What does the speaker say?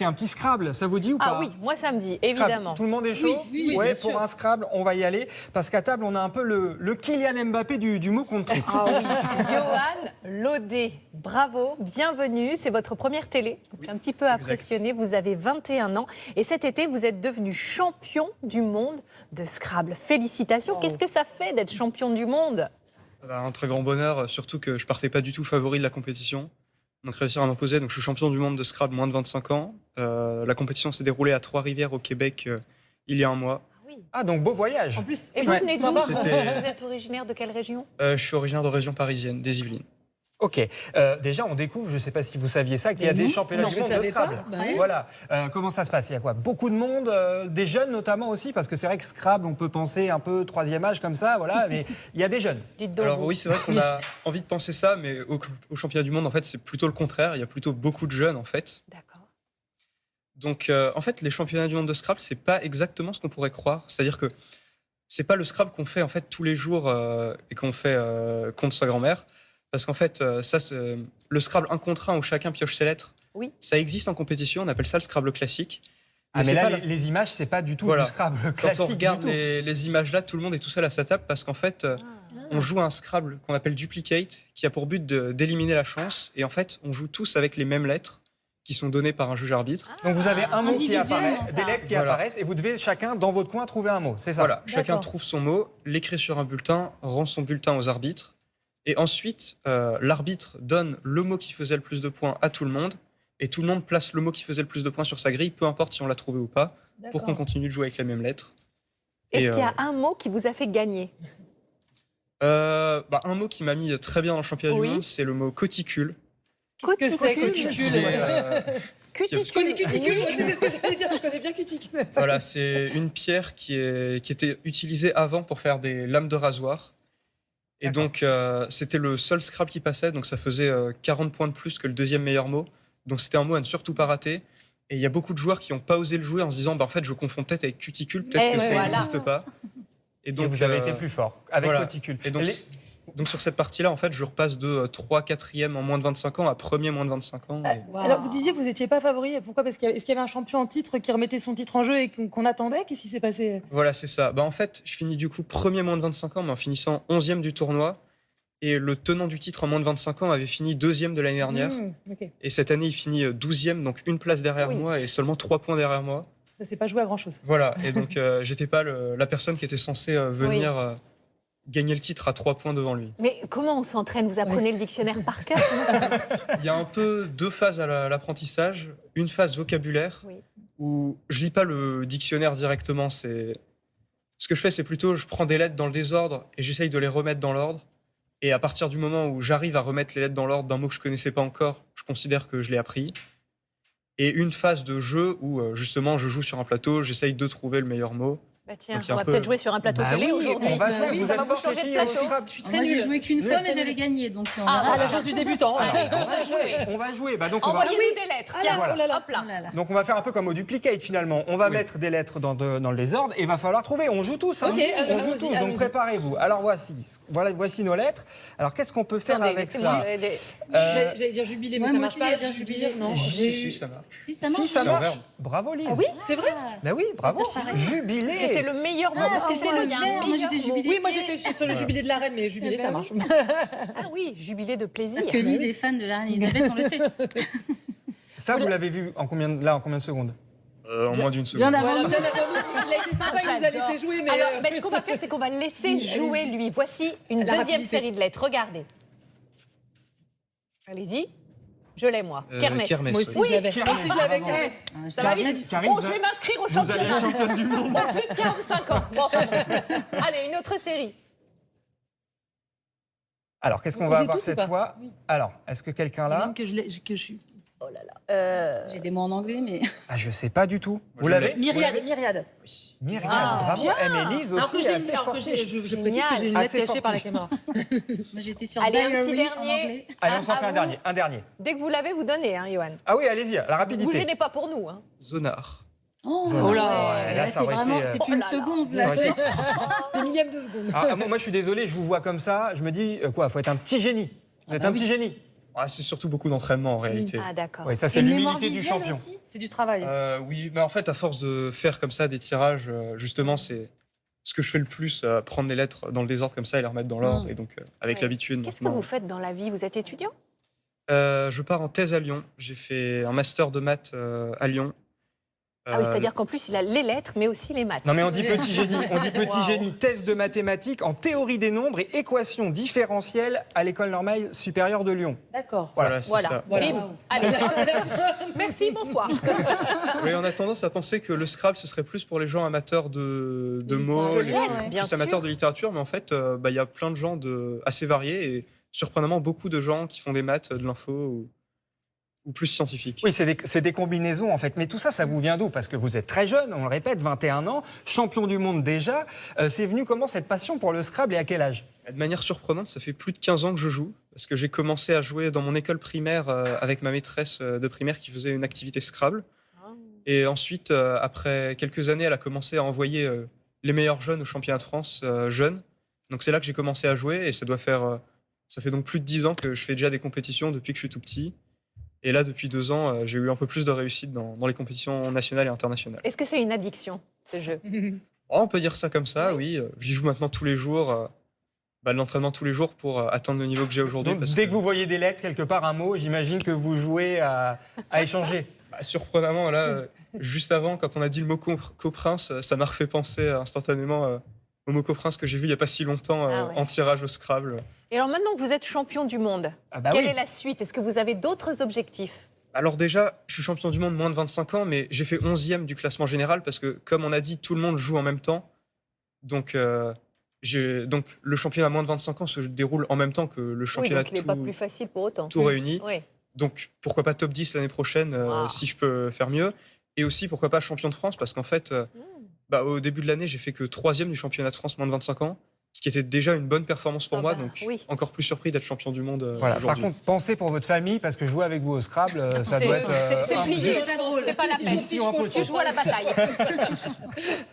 Un petit Scrabble, ça vous dit ou pas? Ah oui, moi ça me dit, Scrabble. évidemment. Tout le monde est chaud? Oui, ouais, bien pour sûr. un Scrabble, on va y aller. Parce qu'à table, on a un peu le Kylian Mbappé du mot contre trick. Ah oui. Johan Lodé, bravo, bienvenue. C'est votre première télé. Donc un petit peu impressionné. Vous avez 21 ans. Et cet été, vous êtes devenu champion du monde de Scrabble. Félicitations. Qu'est-ce que ça fait d'être champion du monde? Un très grand bonheur, surtout que je partais pas du tout favori de la compétition. Donc réussir à m'imposer, donc je suis champion du monde de Scrabble moins de 25 ans. La compétition s'est déroulée à Trois-Rivières au Québec il y a un mois. Ah, donc beau voyage. En plus, Et vous venez d'où? C'était- Vous êtes originaire de quelle région? Je suis originaire de région parisienne, des Yvelines. Ok. Déjà, on découvre, je ne sais pas si vous saviez ça, qu'il y a des championnats du je monde de savais pas. Scrabble. Bah oui. Voilà. Comment ça se passe? Il y a quoi? Beaucoup de monde, des jeunes notamment aussi, parce que c'est vrai que Scrabble, on peut penser un peu troisième âge comme ça, voilà, mais il y a des jeunes. Dites donc. Alors oui, c'est vrai qu'on a envie de penser ça, mais au championnat du monde, en fait, c'est plutôt le contraire. Il y a plutôt beaucoup de jeunes, en fait. D'accord. Donc, en fait, les championnats du monde de Scrabble, c'est pas exactement ce qu'on pourrait croire. C'est-à-dire que c'est pas le Scrabble qu'on fait en fait tous les jours et qu'on fait contre sa grand-mère, parce qu'en fait, le Scrabble 1 contre 1 où chacun pioche ses lettres. Oui. Ça existe en compétition. On appelle ça le Scrabble classique. Ah, mais c'est là, pas les images, c'est pas du tout Voilà. du Scrabble Quand classique. on regarde du tout. les images là, tout le monde est tout seul à sa table parce qu'en fait, on joue à un Scrabble qu'on appelle duplicate, qui a pour but d'éliminer la chance. Et en fait, on joue tous avec les mêmes lettres qui sont données par un juge arbitre. Donc vous avez un mot qui individuellement, apparaît, ça. des lettres qui Voilà. apparaissent, et vous devez chacun, dans votre coin, trouver un mot. C'est ça? Voilà, chacun D'accord. trouve son mot, l'écrit sur un bulletin, rend son bulletin aux arbitres. Et ensuite, l'arbitre donne le mot qui faisait le plus de points à tout le monde. Et tout le monde place le mot qui faisait le plus de points sur sa grille, peu importe si on l'a trouvé ou pas, pour qu'on continue de jouer avec les mêmes lettres. Est-ce Et, qu'il y a un mot qui vous a fait gagner? un mot qui m'a mis très bien dans le championnat Oui. du monde, c'est le mot cuticule. Qu'est-ce que c'est que Cuticule. cuticule? Qui est, Cuticule. Je connais cuticule, moi, c'est ce que j'allais dire, je connais bien cuticule. Voilà, c'est une pierre qui était utilisée avant pour faire des lames de rasoir. Et D'accord. donc, c'était le seul Scrabble qui passait, donc ça faisait 40 points de plus que le deuxième meilleur mot. Donc c'était un mot à ne surtout pas rater. Et il y a beaucoup de joueurs qui n'ont pas osé le jouer en se disant, en fait, je confonds peut-être avec cuticule, peut-être Eh que ça voilà. n'existe pas. Et vous avez été plus fort avec voilà. Cuticule. Et donc sur cette partie-là, en fait, je repasse de 3 4e en moins de 25 ans à premier moins de 25 ans. et- Alors, vous disiez que vous n'étiez pas favori. Pourquoi? Parce est-ce qu'il y avait un champion en titre qui remettait son titre en jeu et qu'on attendait? Qu'est-ce qui s'est passé? Voilà, c'est ça. En fait, je finis du coup premier moins de 25 ans, mais en finissant 11e du tournoi. Et le tenant du titre en moins de 25 ans avait fini 2e de l'année dernière. Ok. Et cette année, il finit 12e, donc une place derrière Oui. moi et seulement 3 points derrière moi. Ça s'est pas joué à grand-chose. Voilà, et donc j'étais pas la personne qui était censée venir gagner le titre à 3 points devant lui. Mais comment on s'entraîne? Vous apprenez le dictionnaire par cœur? Il y a un peu 2 phases à l'apprentissage. Une phase vocabulaire, Oui. où je lis pas le dictionnaire directement. Ce que je fais, c'est plutôt, je prends des lettres dans le désordre et j'essaye de les remettre dans l'ordre. Et à partir du moment où j'arrive à remettre les lettres dans l'ordre d'un mot que je connaissais pas encore, je considère que je l'ai appris. Et une phase de jeu où justement je joue sur un plateau, j'essaye de trouver le meilleur mot. Bah tiens, Donc, il y a on un va peu- peut-être jouer sur un plateau Bah télé oui, aujourd'hui. on va Bah faire, oui, vous ça êtes va vous fortes, les changer de filles, au plateau. Scrabble. Je suis très Moi, j'ai nulle. joué qu'une Vous fois, êtes mais très j'avais nulle. gagné. Donc, Ah, À la chance du débutant. On va jouer. Bah, donc, on va... Envoyez-nous des lettres. Tiens, Voilà. oh là là. Hop là. oh là là. Donc on va faire un peu comme au duplicate finalement. On va mettre des lettres dans le désordre et il va falloir trouver. On joue tous. Hein. Ok, on joue allons-y, tous. Donc allons-y. préparez-vous. Alors voici nos lettres. Alors qu'est-ce qu'on peut faire Attendez, avec laissez-moi ça les- J'allais dire jubilé, mais Ouais, ça moi marche aussi, pas. j'allais dire Jubilé, non. Si, ça marche. Si, ça Si marche. ça C'est un marche. verbe. Bravo Lise. Ah oui, c'est vrai. Bah oui, bravo. C'est pareil. Jubilé. C'était le meilleur mot. Ah, c'était le Il y a un verbe. Moi, meilleur j'étais mot. jubilé. Oui, moi j'étais sur le jubilé de la reine, mais jubilé, Eh ça ben marche. Ah oui, jubilé de plaisir. Parce que Lise est fan de la reine Elisabeth, on le sait. Ça vous l'avez vu en combien de secondes? En moins d'une Bien seconde. avant nous. Il a été sympa, il nous a J'adore. laissé jouer, mais. Alors, mais ce qu'on va faire, c'est qu'on va le laisser jouer lui. Voici une La deuxième rapidité. série de lettres. Regardez. Allez-y. Je l'ai, moi. Kermesse. Kermesse, Moi aussi, oui. je l'avais. Kermesse. Moi aussi, je l'avais. Bravo. Kermesse. Ça va Karine, vite. Karine, Oh, je vais m'inscrire au Vous allez championnat. être championne du monde. Dans plus de 45 ans. Bon. Allez, une autre série. Alors qu'est-ce qu'on On va joue avoir tous ou cette pas fois? Alors est-ce que quelqu'un là? Même que je suis. Oh là là. J'ai des mots en anglais, mais. Ah, je sais pas du tout. Vous je l'avez? l'ai. Myriade, Myriade. Myriam, Ah, bravo. bien. Mais Lise Alors aussi que est j'ai assez alors que fortiche. je précise que j'ai une lettre Assez cachée par la fortiche. caméra. Moi, j'étais sur Allez, un Diary petit en dernier. anglais. Allez, on s'en À fait un vous. dernier. Un dernier. Dès que vous l'avez, vous donnez, hein, Johan. Ah oui, allez-y, la Vous rapidité. gênez pas pour nous. Hein. Zonar. Oh, Voilà. là, Ouais, là, là, c'est ça aurait vraiment. été, C'est plus une Oh là là. seconde, ça là. aurait été- De millième de seconde. Ah, moi, je suis désolé, je vous vois comme ça. Je me dis, quoi, faut être un petit génie. Vous êtes bah un oui. petit génie. C'est surtout beaucoup d'entraînement en réalité. Ah, d'accord. Oui, ça c'est Et une mémoire l'humilité du visuelle champion. aussi C'est du travail. Oui, mais en fait, à force de faire comme ça des tirages, justement, c'est ce que je fais le plus, prendre les lettres dans le désordre comme ça et les remettre dans l'ordre. Et donc, avec Ouais. l'habitude. Qu'est-ce que maintenant, vous faites dans la vie? Vous êtes étudiant? je pars en thèse à Lyon. J'ai fait un master de maths à Lyon. Ah oui, c'est-à-dire qu'en plus, il a les lettres, mais aussi les maths. Non mais on dit petit génie, Wow. génie, thèse de mathématiques en théorie des nombres et équations différentielles à l'École normale supérieure de Lyon. D'accord. Voilà, c'est ça. Voilà. Bim. Allez, merci, bonsoir. Oui, on a tendance à penser que le Scrabble, ce serait plus pour les gens amateurs de mots, De les lettres, bien plus sûr. amateurs de littérature, mais en fait, il y a plein de gens assez variés et surprenamment beaucoup de gens qui font des maths, de l'info ou plus scientifiques. Oui, c'est des combinaisons en fait. Mais tout ça, ça vous vient d'où? Parce que vous êtes très jeune, on le répète, 21 ans, champion du monde déjà. C'est venu comment cette passion pour le Scrabble et à quel âge? De manière surprenante, ça fait plus de 15 ans que je joue, parce que j'ai commencé à jouer dans mon école primaire avec ma maîtresse de primaire qui faisait une activité Scrabble. Et ensuite, après quelques années, elle a commencé à envoyer les meilleurs jeunes au championnat de France jeunes. Donc c'est là que j'ai commencé à jouer et ça fait donc plus de 10 ans que je fais déjà des compétitions depuis que je suis tout petit. Et là, depuis 2 ans, j'ai eu un peu plus de réussite dans les compétitions nationales et internationales. Est-ce que c'est une addiction, ce jeu? On peut dire ça comme ça, oui. J'y joue maintenant tous les jours. De l'entraînement tous les jours pour atteindre le niveau que j'ai aujourd'hui. Donc, dès que vous voyez des lettres, quelque part, un mot, j'imagine que vous jouez à échanger. Surprenamment, là, juste avant, quand on a dit le mot coprince, ça m'a refait penser instantanément au mot coprince que j'ai vu il n'y a pas si longtemps en tirage au Scrabble. Et alors maintenant que vous êtes champion du monde, Ah bah quelle oui. est la suite? Est-ce que vous avez d'autres objectifs? Alors déjà, je suis champion du monde moins de 25 ans, mais j'ai fait 11e du classement général parce que, comme on a dit, tout le monde joue en même temps. Donc, le championnat moins de 25 ans se déroule en même temps que le Oui, championnat donc il n'est pas plus facile pour autant. tout réuni. Oui. Donc, pourquoi pas top 10 l'année prochaine, si je peux faire mieux. Et aussi, pourquoi pas champion de France, parce qu'en fait, au début de l'année, j'ai fait que 3e du championnat de France moins de 25 ans, ce qui était déjà une bonne performance pour Ah moi. bah, Donc, oui. encore plus surpris d'être champion du monde Voilà. Par aujourd'hui. contre, pensez pour votre famille, parce que jouer avec vous au Scrabble, ça C'est doit être... c'est un plié, budget. c'est pas la peine. Mission impossible. Je joue à la bataille.